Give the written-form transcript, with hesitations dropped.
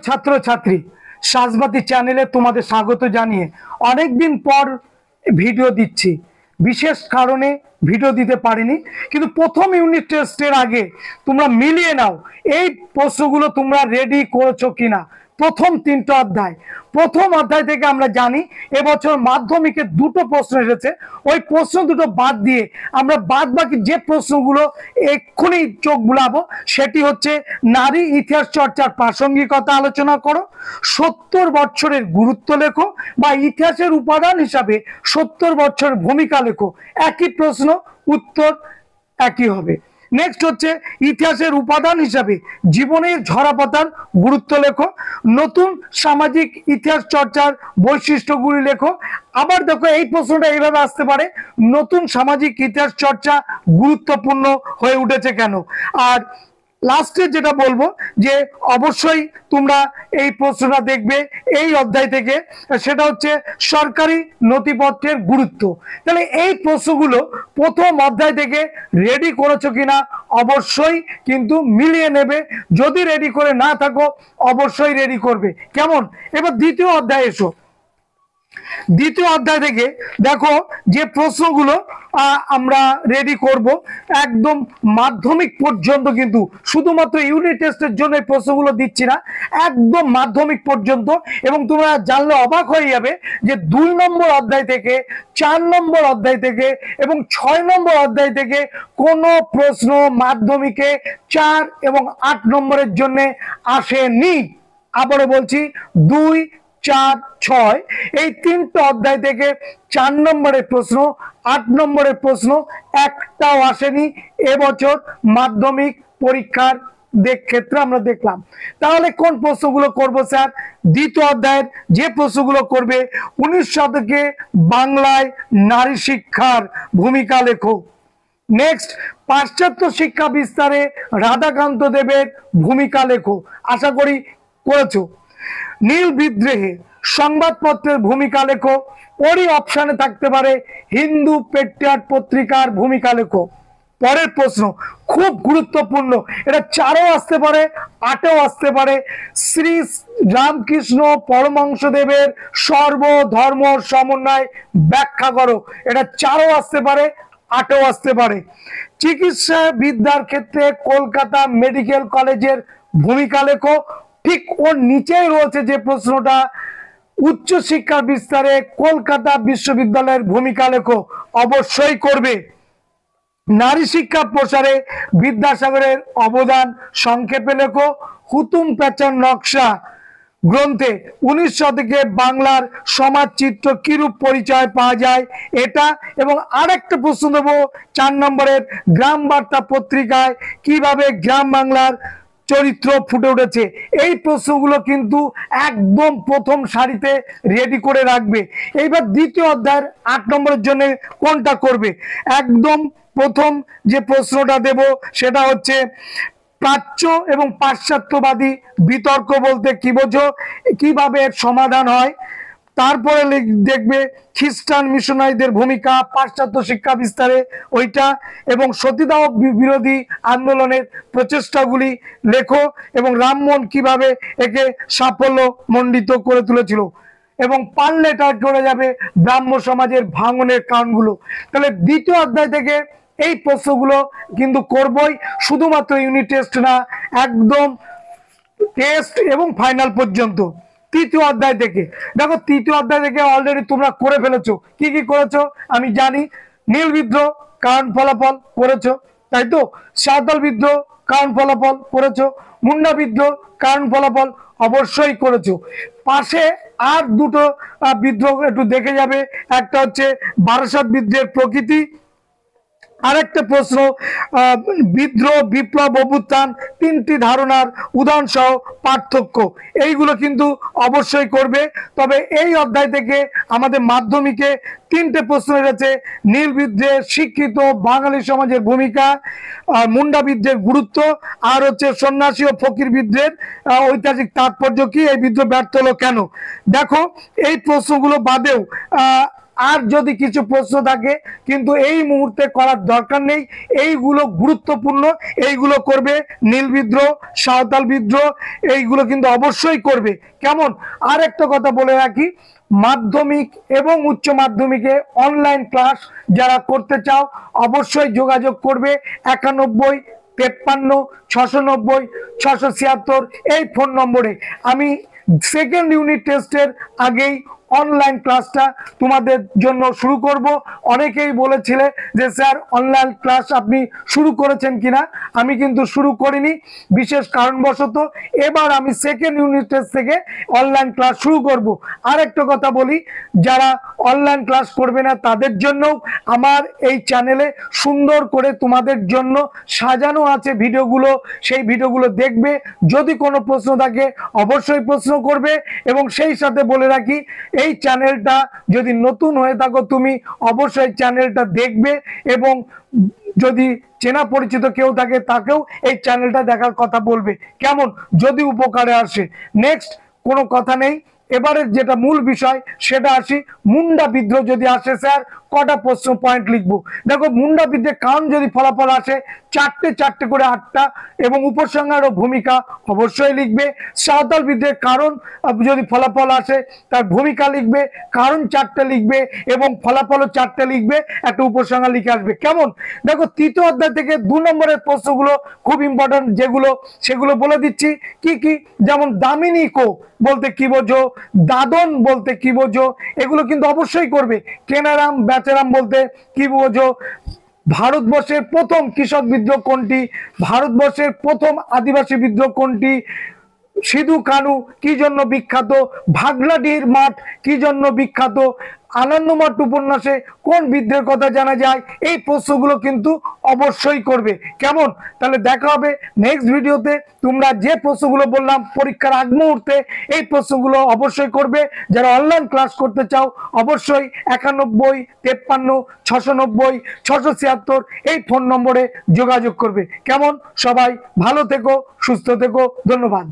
ছাত্র ছাত্রী সাজবাতি চ্যানেলে তোমাদের স্বাগত জানিয়ে অনেকদিন পর ভিডিও দিচ্ছি। বিশেষ কারণে ভিডিও দিতে পারিনি, কিন্তু প্রথম ইউনিট টেস্টের আগে তোমরা মিলিয়ে নাও এই প্রশ্নগুলো তোমরা রেডি করেছো কিনা। প্রথম অধ্যায় থেকে আমরা জানি এবছর মাধ্যমিকে দুটো প্রশ্ন এসেছে। ওই প্রশ্ন দুটো বাদ দিয়ে আমরা বাদ বাকি যে প্রশ্নগুলো এক্ষুনি চোখ বুলাবো সেটি হচ্ছে নারী ইতিহাস চর্চার প্রাসঙ্গিকতা আলোচনা করো, 70 বছরের গুরুত্ব লেখো বা ইতিহাসের উপাদান হিসাবে 70 বছরের ভূমিকা লেখো। একই প্রশ্ন, উত্তর একই হবে। নেক্সট হচ্ছে ইতিহাসের উপাদান হিসাবে জীবনের ঝরাপাতার গুরুত্ব লেখো, নতুন সামাজিক ইতিহাস চর্চার বৈশিষ্ট্যগুলি লেখো। আবার দেখো এই প্রশ্নটা এইভাবে আসতে পারে, নতুন সামাজিক ইতিহাস চর্চা গুরুত্বপূর্ণ হয়ে উঠেছে কেন। আর লাস্টে যেটা বলবো যে অবশ্যই তোমরা এই প্রশ্নটা দেখবে এই অধ্যায় থেকে, সেটা হচ্ছে সরকারি নথিপত্রের গুরুত্ব। তাহলে এই প্রশ্নগুলো প্রথম অধ্যায় থেকে রেডি করেছো কিনা অবশ্যই কিন্তু মিলিয়ে নেবে। যদি রেডি করে না থাকো অবশ্যই রেডি করবে। কেমন? এবার দ্বিতীয় অধ্যায় এসো। দ্বিতীয় অধ্যায় থেকে দেখো যে প্রশ্নগুলো আমরা রেডি করব একদম মাধ্যমিক পর্যন্ত, কিন্তু শুধুমাত্র ইউনিট টেস্টের জন্য এই প্রশ্নগুলো দিচ্ছি না, একদম মাধ্যমিক পর্যন্ত। এবং তোমরা জানলে অবাক হয়ে যাবে যে 2 নম্বর অধ্যায় থেকে, 4 নম্বর অধ্যায় থেকে এবং 6 নম্বর অধ্যায় থেকে কোনো প্রশ্ন মাধ্যমিকে 4 এবং 8 নম্বরের জন্য আসেনি। আবারও বলছি, 2, 4, 6 এই তিনটে অধ্যায় থেকে 4 নম্বরের প্রশ্ন, 8 নম্বরের প্রশ্ন একটাও আসেনি এবছর মাধ্যমিক পরীক্ষার ক্ষেত্রে আমরা দেখলাম। তাহলে কোন প্রশ্নগুলো করব স্যার? দ্বিতীয় অধ্যায়ের যে প্রশ্নগুলো করবে, 19 শতকে বাংলায় নারী শিক্ষার ভূমিকা লেখো। নেক্সট, পাশ্চাত্য শিক্ষা বিস্তারে রাধাকান্ত দেবের ভূমিকা লেখো। আশা করি করেছো। নীল বিদ্রোহে সংবাদপত্রের ভূমিকা লেখো। ওরই অপশানে থাকতে পারে হিন্দু পেট্রিয়ট পত্রিকার ভূমিকা লেখো। পরের প্রশ্ন খুব গুরুত্বপূর্ণ, এটা 4ও আসতে পারে, 8ও আসতে পারে। শ্রী রামকৃষ্ণ পরমহংসদেবের সর্বধর্ম সমন্বয় ব্যাখ্যা করো। এটা 4ও আসতে পারে, 8ও আসতে পারে। চিকিৎসা বিদ্যার ক্ষেত্রে কলকাতা মেডিকেল কলেজের ভূমিকা লেখো। ঠিক ওর নিচেই রয়েছে যে প্রশ্নটা, উচ্চশিক্ষা বিস্তারে কলকাতা বিশ্ববিদ্যালয়ের ভূমিকা লেখো। অবশ্যই করবে। নারী শিক্ষা প্রসারে বিদ্যাসাগরের অবদান সংক্ষেপে লেখো। হুতুম প্যাচার নকশা গ্রন্থে 19 শতকে বাংলার সমাজ চিত্র কিরূপ পরিচয় পাওয়া যায় এটা। এবং আরেকটা প্রশ্ন দেবো 4 নম্বরের, গ্রাম বার্তা পত্রিকায় কিভাবে গ্রাম বাংলার চরিত্র ফুটে উঠেছে। এই প্রশ্নগুলো কিন্তু একদম প্রথম সারিতে রেডি করে রাখবে। এইবার দ্বিতীয় অধ্যায়ের 8 নম্বরের জন্য কোনটা করবে? একদম প্রথম যে প্রশ্নটা দেব সেটা হচ্ছে প্রাচ্য এবং পাশ্চাত্যবাদী বিতর্ক বলতে কি বোঝো, কিভাবে এর সমাধান হয়। তারপরে দেখবে খ্রিস্টান মিশনারিদের ভূমিকা পাশ্চাত্য শিক্ষা বিস্তারে, ওইটা। এবং সতীদাহ বিরোধী আন্দোলনের প্রচেষ্টাগুলি লেখো এবং রামমোহন কিভাবে একে সাফল্য মণ্ডিত করে তুলেছিল। এবং পারলে এটা করে যাবে ব্রাহ্ম সমাজের ভাঙনের কারণগুলো। তাহলে দ্বিতীয় অধ্যায় থেকে এই প্রশ্নগুলো কিন্তু করবই, শুধুমাত্র ইউনিট টেস্ট না, একদম টেস্ট এবং ফাইনাল পর্যন্ত। তৃতীয় অধ্যায় থেকে দেখো, তৃতীয় অধ্যায় থেকে অলরেডি তোমরা করে ফেলেছো। কি কি করেছো আমি জানি। নীল বিদ্রোহ কারণ ফলাফল করেছো, তাই তো? সাঁওতাল বিদ্রোহ কারণ ফলাফল করেছো। মুন্ডা বিদ্রোহ কারণ ফলাফল অবশ্যই করেছো। পাশে আর দুটো বিদ্রোহ একটু দেখে যাবে, একটা হচ্ছে বারাসাত বিদ্রোহের প্রকৃতি, আরেকটা প্রশ্ন বিদ্রোহ বিপ্লব অভ্যুত্থান, 3টি ধারণার উদাহরণ সহ পার্থক্য। এইগুলো কিন্তু অবশ্যই করবে। তবে এই অধ্যায় থেকে আমাদের মাধ্যমিকে 3টে প্রশ্ন এসেছে। নীল বিদ্রোহে শিক্ষিত বাঙালি সমাজের ভূমিকা, মুন্ডা বিদ্রোহের গুরুত্ব, আর হচ্ছে সন্ন্যাসী ও ফকির বিদ্রোহের ঐতিহাসিক তাৎপর্য কি, এই বিদ্রোহ ব্যর্থ হলো কেন। দেখো এই প্রশ্নগুলো বাদেও আর যদি কিছু প্রশ্ন থাকে কিন্তু এই মুহূর্তে করার দরকার নেই, এইগুলো গুরুত্বপূর্ণ, এইগুলো করবে। নীল বিদ্রোহ, সাঁওতাল বিদ্রোহ, এইগুলো কিন্তু অবশ্যই করবে। কেমন? আর একটা কথা বলে রাখি, মাধ্যমিক এবং উচ্চ মাধ্যমিকে অনলাইন ক্লাস যারা করতে চাও অবশ্যই যোগাযোগ করবে 91 53 690 676 এই ফোন নম্বরে। আমি সেকেন্ড ইউনিট টেস্টের আগেই অনলাইন ক্লাসটা তোমাদের জন্য শুরু করব। অনেকেই বলেছিলে যে স্যার অনলাইন ক্লাস আপনি শুরু করেছেন কিনা, আমি কিন্তু শুরু করিনি বিশেষ কারণবশত। এবার আমি সেকেন্ড ইউনিট টেস্ট থেকে অনলাইন ক্লাস শুরু করব। আর একটা কথা বলি, যারা অনলাইন ক্লাস করবে না তাদের জন্য আমার এই চ্যানেলে সুন্দর করে তোমাদের জন্য সাজানো আছে ভিডিওগুলো, সেই ভিডিওগুলো দেখবে। যদি কোনো প্রশ্ন থাকে অবশ্যই প্রশ্ন করবে। এবং সেই সাথে বলে রাখি, এই চ্যানেলটা যদি নতুন হয়ে থাকো তুমি অবশ্যই চ্যানেলটা দেখবে, এবং যদি চেনা পরিচিত কেউ থাকে তাকেও এই চ্যানেলটা দেখার কথা বলবে। কেমন? যদি উপকারে আসে। নেক্সট কোনো কথা নেই, এবারের যেটা মূল বিষয় সেটা আসি। মুন্ডা বিদ্রোহ যদি আসে স্যার কটা প্রশ্ন পয়েন্ট লিখবো? দেখো, মুন্ডা বিদ্রোহের কারণ যদি ফলাফল আসে চারটে করে 8টা, এবং উপসংহার ও ভূমিকা অবশ্যই লিখবে। সাঁওতাল বিদ্রোহের কারণ যদি ফলাফল আসে তার ভূমিকা লিখবে, কারণ 4টে লিখবে এবং ফলাফলও 4টে লিখবে, একটা উপসংহার লিখে আসবে। কেমন? দেখো, তৃতীয় অধ্যায় থেকে 2 নম্বরের প্রশ্নগুলো খুব ইম্পর্টেন্ট, যেগুলো সেগুলো বলে দিচ্ছি কি কি। যেমন দামিনী কো বলতে কি বোঝো, দাদন বলতে কি বোঝো, এগুলো কিন্তু অবশ্যই করবে। কেনারাম বেচারাম বলতে কি বোঝো, ভারতবর্ষের প্রথম কৃষক বিদ্রোহ কোনটি, ভারতবর্ষের প্রথম আদিবাসী বিদ্রোহ কোনটি, সিধু কানু কি জন্য বিখ্যাত, ভাগলাডিহির মাঠ কি জন্য বিখ্যাত, আনন্দমঠ উপন্যাসে কোন বিদ্রোহের কথা জানা যায়, এই প্রশ্নগুলো কিন্তু অবশ্যই করবে। কেমন? তাহলে দেখা হবে নেক্সট ভিডিওতে। তোমরা যে প্রশ্নগুলো বললাম পরীক্ষার আগ মুহূর্তে, এই প্রশ্নগুলো অবশ্যই করবে। যারা অনলাইন ক্লাস করতে চাও অবশ্যই 91 53 690 676 এই ফোন নম্বরে যোগাযোগ করবে। কেমন? সবাই ভালো থেকো, সুস্থ থেকো, ধন্যবাদ।